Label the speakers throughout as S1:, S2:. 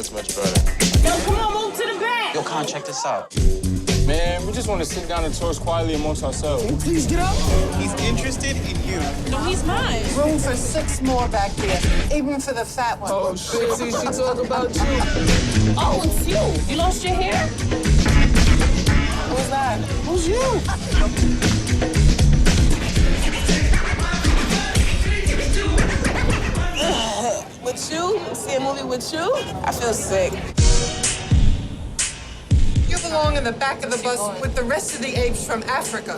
S1: it's much better.
S2: Yo, come on, move to the back.
S3: Yo, Con, check this out.
S1: Man, we just want to sit down and talk quietly amongst ourselves.
S4: Can you please get up?
S1: He's interested in you.
S2: No, he's mine.
S4: Room for 6 more back there, even for the fat one.
S1: Oh, shit, see, she talk about you.
S2: Oh, it's you. You lost your hair?
S4: Who's that?
S2: Who's you?
S4: With you? See a movie with you? I feel sick. You belong in the back of the bus with the rest of the apes from Africa.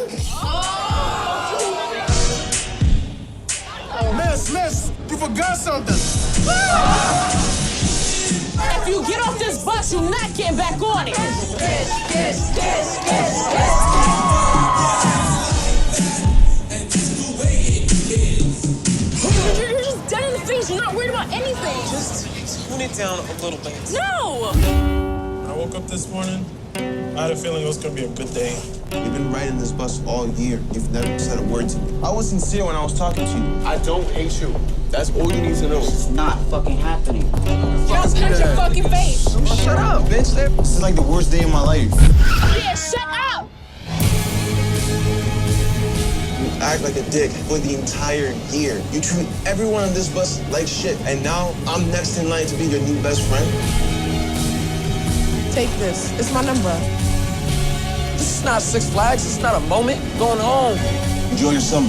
S1: Miss, you forgot something.
S2: If you get off this bus, you're not getting back on it. You're just dead in the face. You're not worried about anything.
S5: Just tone it down a little bit.
S2: No.
S6: I woke up this morning, I had a feeling it was gonna be a good day.
S7: You've been riding this bus all year. You've never said a word to me. I was sincere when I was talking to you.
S1: I don't hate you. That's all you need to know.
S3: It's not fucking happening.
S2: Just touch your fucking face.
S7: Shut up, bitch. This is like the worst day of my life.
S2: Yeah, shut up.
S7: You act like a dick for the entire year. You treat everyone on this bus like shit. And now I'm next in line to be your new best friend.
S4: Take this. It's my number.
S5: This is not Six Flags. It's not a moment. Going home.
S7: Enjoy your summer.